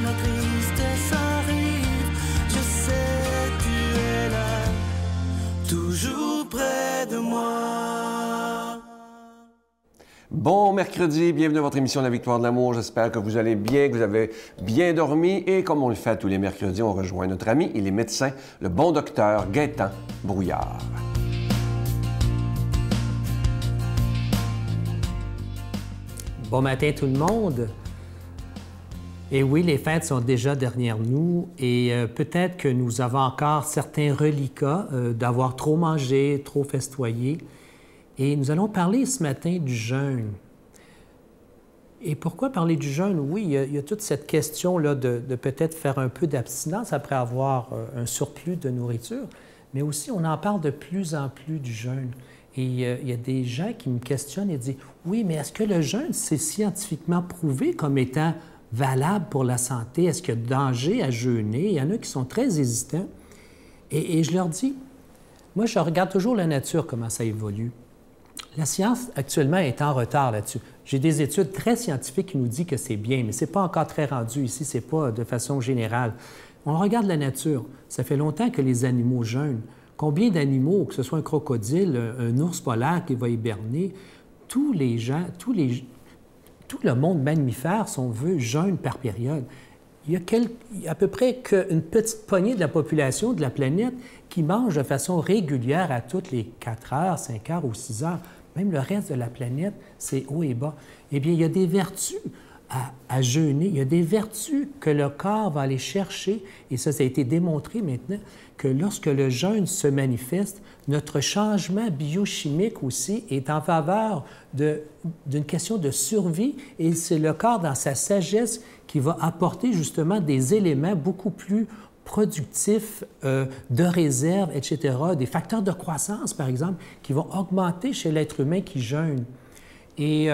la tristesse arrive, je sais tu es là, toujours près de moi. Bon mercredi, bienvenue à votre émission La Victoire de l'amour. J'espère que vous allez bien, que vous avez bien dormi. Et comme on le fait tous les mercredis, on rejoint notre ami, il est médecin, le bon docteur Gaétan Brouillard. Bon matin tout le monde. Et oui, les fêtes sont déjà derrière nous et peut-être que nous avons encore certains reliquats d'avoir trop mangé, trop festoyé. Et nous allons parler ce matin du jeûne. Et pourquoi parler du jeûne? Oui, il y a toute cette question-là de peut-être faire un peu d'abstinence après avoir un surplus de nourriture, mais aussi on en parle de plus en plus du jeûne. Et il y a des gens qui me questionnent et disent « Oui, mais est-ce que le jeûne, c'est scientifiquement prouvé comme étant valable pour la santé? Est-ce qu'il y a danger à jeûner? » Il y en a qui sont très hésitants. Et je leur dis, moi, je regarde toujours la nature, comment ça évolue. La science, actuellement, est en retard là-dessus. J'ai des études très scientifiques qui nous disent que c'est bien, mais ce n'est pas encore très rendu ici, ce n'est pas de façon générale. On regarde la nature. Ça fait longtemps que les animaux jeûnent. Combien d'animaux, que ce soit un crocodile, un ours polaire qui va hiberner, tous les gens, tout le monde mammifère, si on veut, jeûne par période. Il y a à peu près qu'une petite poignée de la population de la planète qui mange de façon régulière à toutes les 4 heures, 5 heures ou 6 heures. Même le reste de la planète, c'est haut et bas. Eh bien, il y a des vertus à jeûner. Il y a des vertus que le corps va aller chercher, et ça a été démontré maintenant, que lorsque le jeûne se manifeste, notre changement biochimique aussi est en faveur d'une question de survie, et c'est le corps, dans sa sagesse, qui va apporter justement des éléments beaucoup plus productifs, de réserve, etc., des facteurs de croissance, par exemple, qui vont augmenter chez l'être humain qui jeûne. Et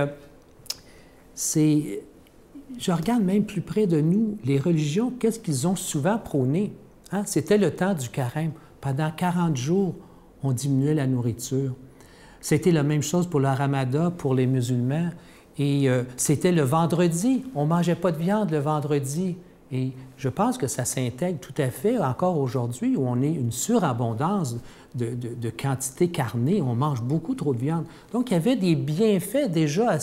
je regarde même plus près de nous, les religions, qu'est-ce qu'ils ont souvent prôné? Hein? C'était le temps du carême. Pendant 40 jours, on diminuait la nourriture. C'était la même chose pour le ramadan, pour les musulmans. Et c'était le vendredi. On ne mangeait pas de viande le vendredi. Et je pense que ça s'intègre tout à fait encore aujourd'hui où on est une surabondance de quantité carnée. On mange beaucoup trop de viande. Donc, il y avait des bienfaits déjà à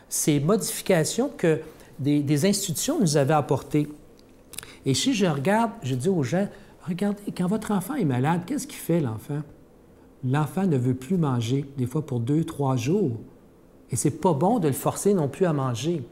ces modifications que des institutions nous avaient apportées. Et si je regarde, je dis aux gens, regardez, quand votre enfant est malade, qu'est-ce qu'il fait, l'enfant? L'enfant ne veut plus manger, des fois pour 2-3 jours. Et c'est pas bon de le forcer non plus à manger.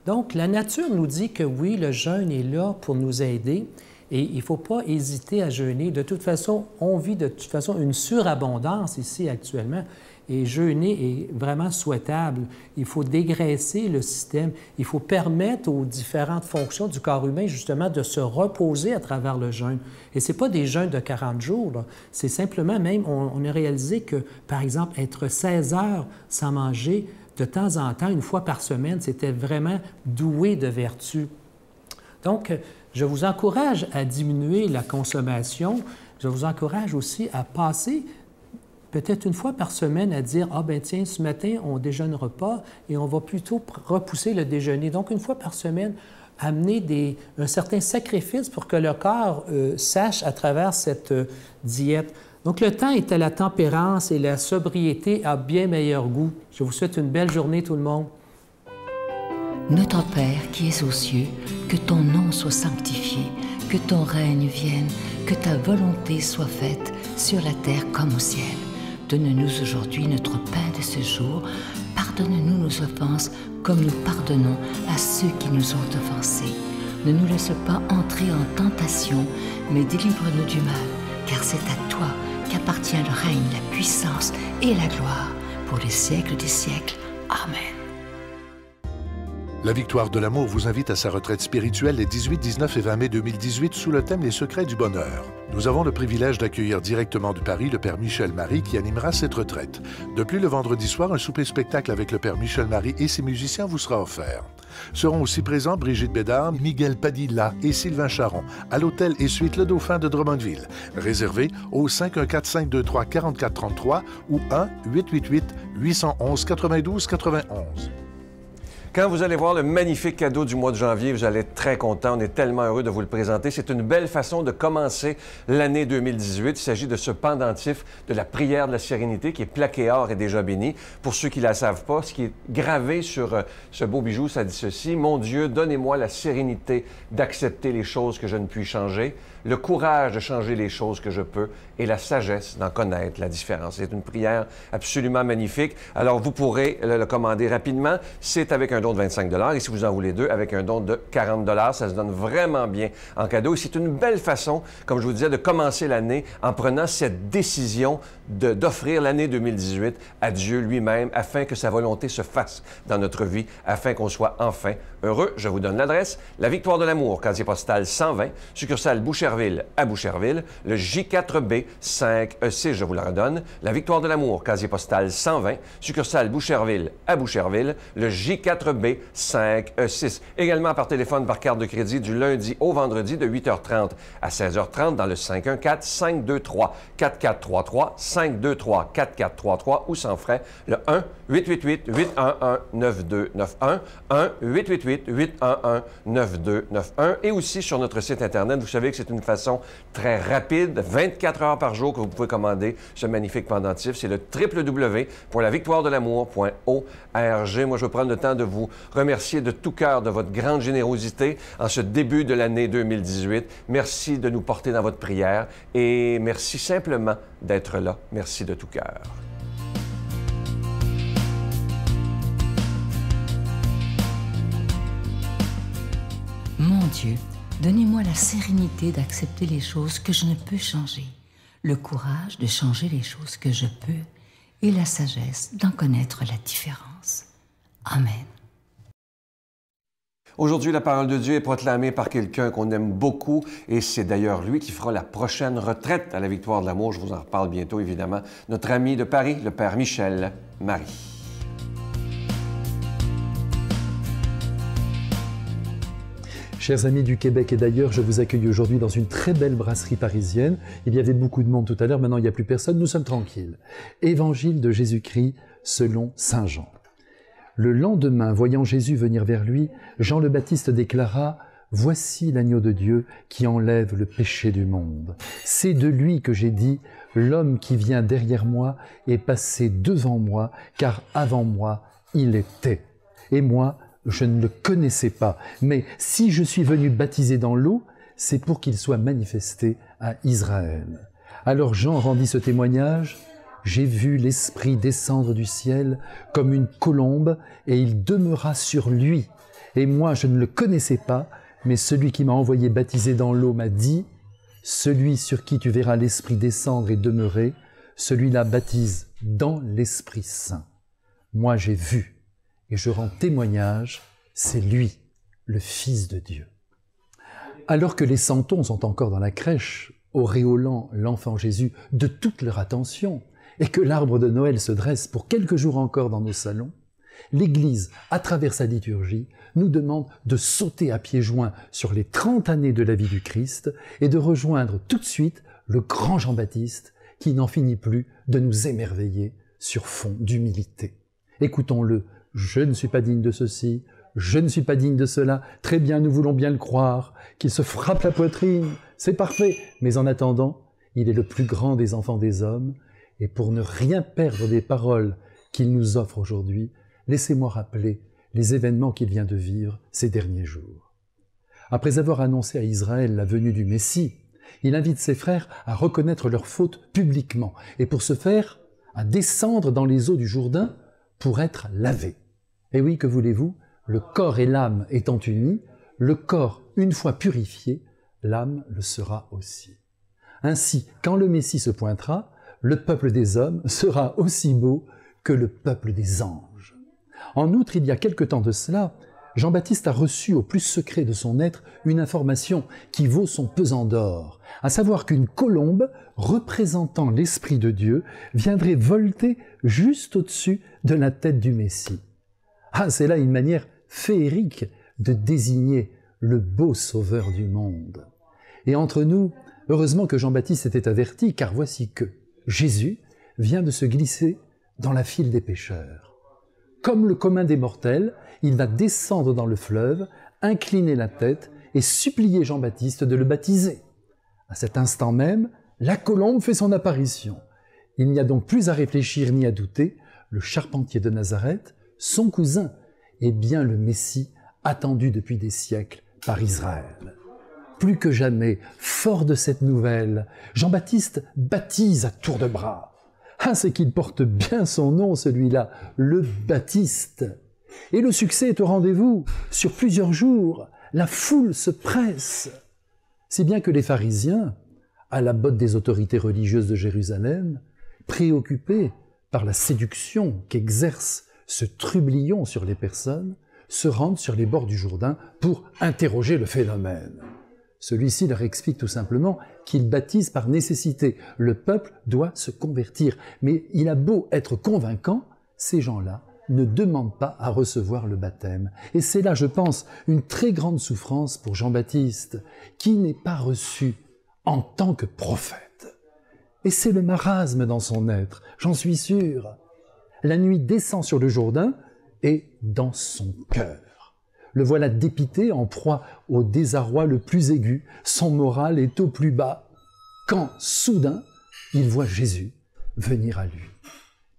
Donc, la nature nous dit que oui, le jeûne est là pour nous aider et il ne faut pas hésiter à jeûner. De toute façon, on vit de toute façon une surabondance ici actuellement et jeûner est vraiment souhaitable. Il faut dégraisser le système. Il faut permettre aux différentes fonctions du corps humain justement de se reposer à travers le jeûne. Et ce n'est pas des jeûnes de 40 jours. C'est simplement même, on a réalisé que, par exemple, être 16 heures sans manger, de temps en temps, une fois par semaine, c'était vraiment doué de vertus. Donc, je vous encourage à diminuer la consommation. Je vous encourage aussi à passer peut-être une fois par semaine à dire « Ah ben tiens, ce matin, on ne déjeunera pas et on va plutôt repousser le déjeuner. » Donc, une fois par semaine, amener un certain sacrifice pour que le corps sache à travers cette diète. Donc, le temps est à la tempérance et la sobriété a bien meilleur goût. Je vous souhaite une belle journée, tout le monde. Notre Père qui es aux cieux, que ton nom soit sanctifié, que ton règne vienne, que ta volonté soit faite sur la terre comme au ciel. Donne-nous aujourd'hui notre pain de ce jour. Pardonne-nous nos offenses comme nous pardonnons à ceux qui nous ont offensés. Ne nous laisse pas entrer en tentation, mais délivre-nous du mal, car c'est à toi qu'appartient le règne, la puissance et la gloire pour les siècles des siècles. Amen. La Victoire de l'amour vous invite à sa retraite spirituelle les 18, 19 et 20 mai 2018 sous le thème « Les secrets du bonheur ». Nous avons le privilège d'accueillir directement de Paris le Père Michel Marie qui animera cette retraite. De plus, le vendredi soir, un souper-spectacle avec le Père Michel Marie et ses musiciens vous sera offert. Seront aussi présents Brigitte Bédard, Miguel Padilla et Sylvain Charon à l'hôtel et suite Le Dauphin de Drummondville. Réservé au 514-523-4433 ou 1-888-811-92-91. Quand vous allez voir le magnifique cadeau du mois de janvier, vous allez être très content. On est tellement heureux de vous le présenter. C'est une belle façon de commencer l'année 2018. Il s'agit de ce pendentif de la prière de la sérénité qui est plaqué or et déjà béni. Pour ceux qui ne la savent pas, ce qui est gravé sur ce beau bijou, ça dit ceci: « Mon Dieu, donnez-moi la sérénité d'accepter les choses que je ne puis changer, le courage de changer les choses que je peux et la sagesse d'en connaître la différence. » C'est une prière absolument magnifique. Alors, vous pourrez le commander rapidement. C'est avec un don de 25 $ et si vous en voulez deux, avec un don de 40 $. Ça se donne vraiment bien en cadeau. Et c'est une belle façon, comme je vous disais, de commencer l'année en prenant cette décision d'offrir l'année 2018 à Dieu lui-même afin que sa volonté se fasse dans notre vie, afin qu'on soit enfin heureux. Je vous donne l'adresse: La Victoire de l'Amour, casier postal 120, succursale Boucherville à Boucherville, le J4B 5E6, je vous la redonne. La Victoire de l'Amour, casier postal 120, succursale Boucherville à Boucherville, le J4B 5E6. Également par téléphone, par carte de crédit, du lundi au vendredi de 8h30 à 16h30 dans le 514-523-4433, 523-4433 ou sans frais, le 1-888-811-9291, 1-888-811-9291 et aussi sur notre site Internet. Vous savez que c'est une façon très rapide, 24 heures par jour, que vous pouvez commander ce magnifique pendentif. C'est le www.lavictoiredelamour.org. Moi, je veux prendre le temps de vous remercier de tout cœur de votre grande générosité en ce début de l'année 2018. Merci de nous porter dans votre prière et merci simplement d'être là. Merci de tout cœur. Mon Dieu, donnez-moi la sérénité d'accepter les choses que je ne peux changer, le courage de changer les choses que je peux et la sagesse d'en connaître la différence. Amen. Aujourd'hui, la parole de Dieu est proclamée par quelqu'un qu'on aime beaucoup et c'est d'ailleurs lui qui fera la prochaine retraite à la Victoire de l'Amour. Je vous en reparle bientôt, évidemment. Notre ami de Paris, le Père Michel Marie. Chers amis du Québec et d'ailleurs, je vous accueille aujourd'hui dans une très belle brasserie parisienne. Il y avait beaucoup de monde tout à l'heure, maintenant il n'y a plus personne, nous sommes tranquilles. Évangile de Jésus-Christ selon saint Jean. Le lendemain, voyant Jésus venir vers lui, Jean le Baptiste déclara: « Voici l'agneau de Dieu qui enlève le péché du monde. C'est de lui que j'ai dit, l'homme qui vient derrière moi est passé devant moi, car avant moi il était. Et moi, je ne le connaissais pas, mais si je suis venu baptiser dans l'eau, c'est pour qu'il soit manifesté à Israël. » Alors Jean rendit ce témoignage: « J'ai vu l'Esprit descendre du ciel comme une colombe, et il demeura sur lui. Et moi, je ne le connaissais pas, mais celui qui m'a envoyé baptiser dans l'eau m'a dit, « Celui sur qui tu verras l'Esprit descendre et demeurer, celui-là baptise dans l'Esprit Saint. Moi, j'ai vu. Et je rends témoignage, c'est lui, le Fils de Dieu. » Alors que les santons sont encore dans la crèche, auréolant l'enfant Jésus de toute leur attention, et que l'arbre de Noël se dresse pour quelques jours encore dans nos salons, l'Église, à travers sa liturgie, nous demande de sauter à pieds joints sur les 30 années de la vie du Christ et de rejoindre tout de suite le grand Jean-Baptiste qui n'en finit plus de nous émerveiller sur fond d'humilité. Écoutons-le. Je ne suis pas digne de ceci, je ne suis pas digne de cela. Très bien, nous voulons bien le croire, qu'il se frappe la poitrine, c'est parfait. Mais en attendant, il est le plus grand des enfants des hommes. Et pour ne rien perdre des paroles qu'il nous offre aujourd'hui, laissez-moi rappeler les événements qu'il vient de vivre ces derniers jours. Après avoir annoncé à Israël la venue du Messie, il invite ses frères à reconnaître leurs fautes publiquement et pour ce faire, à descendre dans les eaux du Jourdain pour être lavés. Et oui, que voulez-vous, le corps et l'âme étant unis, le corps, une fois purifié, l'âme le sera aussi. Ainsi, quand le Messie se pointera, le peuple des hommes sera aussi beau que le peuple des anges. En outre, il y a quelque temps de cela, Jean-Baptiste a reçu au plus secret de son être une information qui vaut son pesant d'or, à savoir qu'une colombe représentant l'Esprit de Dieu viendrait volter juste au-dessus de la tête du Messie. Ah, c'est là une manière féerique de désigner le beau sauveur du monde. Et entre nous, heureusement que Jean-Baptiste était averti, car voici que Jésus vient de se glisser dans la file des pécheurs. Comme le commun des mortels, il va descendre dans le fleuve, incliner la tête et supplier Jean-Baptiste de le baptiser. À cet instant même, la colombe fait son apparition. Il n'y a donc plus à réfléchir ni à douter, le charpentier de Nazareth, son cousin, est bien le Messie attendu depuis des siècles par Israël. Plus que jamais, fort de cette nouvelle, Jean-Baptiste baptise à tour de bras. Ah, c'est qu'il porte bien son nom, celui-là, le Baptiste. Et le succès est au rendez-vous. Sur plusieurs jours, la foule se presse. Si bien que les pharisiens, à la botte des autorités religieuses de Jérusalem, préoccupés par la séduction qu'exerce ce trublion sur les personnes, se rendent sur les bords du Jourdain pour interroger le phénomène. Celui-ci leur explique tout simplement qu'il baptise par nécessité. Le peuple doit se convertir. Mais il a beau être convaincant, ces gens-là ne demandent pas à recevoir le baptême. Et c'est là, je pense, une très grande souffrance pour Jean-Baptiste, qui n'est pas reçu en tant que prophète. Et c'est le marasme dans son être, j'en suis sûr. La nuit descend sur le Jourdain et dans son cœur. Le voilà dépité, en proie au désarroi le plus aigu. Son moral est au plus bas, quand, soudain, il voit Jésus venir à lui.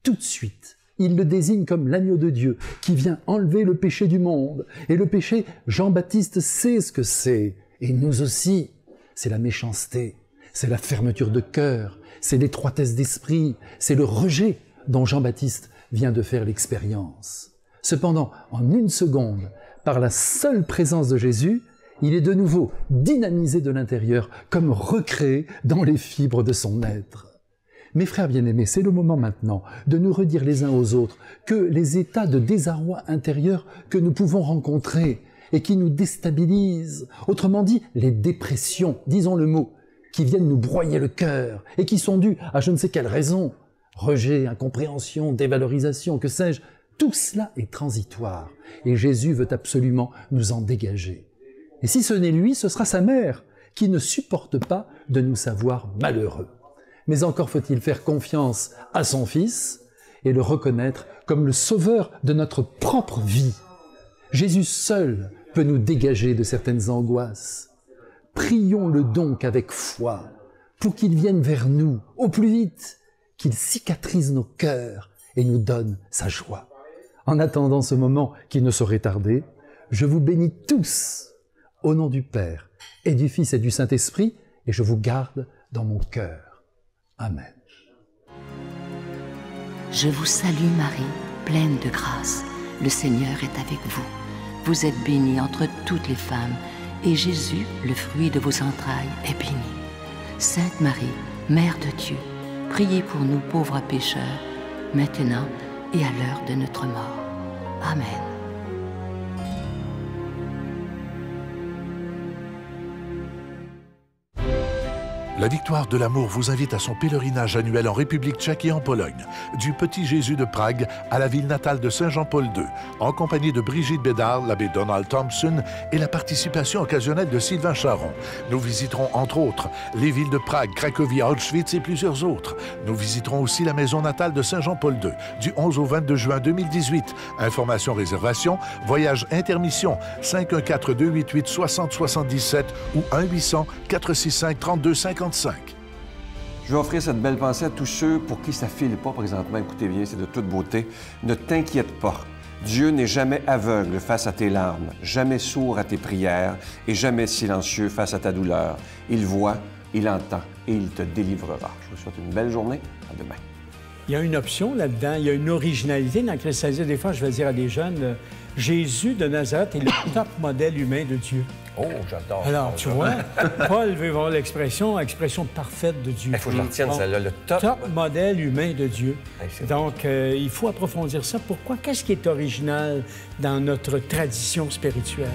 Tout de suite, il le désigne comme l'agneau de Dieu qui vient enlever le péché du monde. Et le péché, Jean-Baptiste sait ce que c'est, et nous aussi. C'est la méchanceté, c'est la fermeture de cœur, c'est l'étroitesse d'esprit, c'est le rejet dont Jean-Baptiste vient de faire l'expérience. Cependant, en une seconde, par la seule présence de Jésus, il est de nouveau dynamisé de l'intérieur, comme recréé dans les fibres de son être. Mes frères bien-aimés, c'est le moment maintenant de nous redire les uns aux autres que les états de désarroi intérieur que nous pouvons rencontrer et qui nous déstabilisent, autrement dit, les dépressions, disons le mot, qui viennent nous broyer le cœur et qui sont dues à je ne sais quelle raison, rejet, incompréhension, dévalorisation, que sais-je, tout cela est transitoire et Jésus veut absolument nous en dégager. Et si ce n'est lui, ce sera sa mère qui ne supporte pas de nous savoir malheureux. Mais encore faut-il faire confiance à son Fils et le reconnaître comme le sauveur de notre propre vie. Jésus seul peut nous dégager de certaines angoisses. Prions-le donc avec foi pour qu'il vienne vers nous au plus vite, qu'il cicatrise nos cœurs et nous donne sa joie. En attendant ce moment qui ne saurait tarder, je vous bénis tous au nom du Père et du Fils et du Saint-Esprit, et je vous garde dans mon cœur. Amen. Je vous salue Marie, pleine de grâce. Le Seigneur est avec vous. Vous êtes bénie entre toutes les femmes, et Jésus, le fruit de vos entrailles, est béni. Sainte Marie, Mère de Dieu, priez pour nous pauvres pécheurs, maintenant et à l'heure de notre mort. Amen. La Victoire de l'amour vous invite à son pèlerinage annuel en République tchèque et en Pologne, du Petit Jésus de Prague à la ville natale de Saint Jean-Paul II, en compagnie de Brigitte Bédard, l'abbé Donald Thompson et la participation occasionnelle de Sylvain Charon. Nous visiterons entre autres les villes de Prague, Cracovie, Auschwitz et plusieurs autres. Nous visiterons aussi la maison natale de Saint Jean-Paul II, du 11 au 22 juin 2018. Informations, réservations, voyage intermission, 514-288-6077 ou 1-800-465-3250. Je vais offrir cette belle pensée à tous ceux pour qui ça file pas présentement. Écoutez bien, c'est de toute beauté. Ne t'inquiète pas. Dieu n'est jamais aveugle face à tes larmes, jamais sourd à tes prières et jamais silencieux face à ta douleur. Il voit, il entend et il te délivrera. Je vous souhaite une belle journée. À demain. Il y a une option là-dedans, il y a une originalité dans laquelle ça dit, des fois, je vais dire à des jeunes, Jésus de Nazareth est le top modèle humain de Dieu. Oh, j'adore. Alors, tu vois, Paul veut voir l'expression parfaite de Dieu. Il faut que je retienne celle-là, le top modèle humain de Dieu. Donc, bon. il faut approfondir ça. Pourquoi? Qu'est-ce qui est original dans notre tradition spirituelle?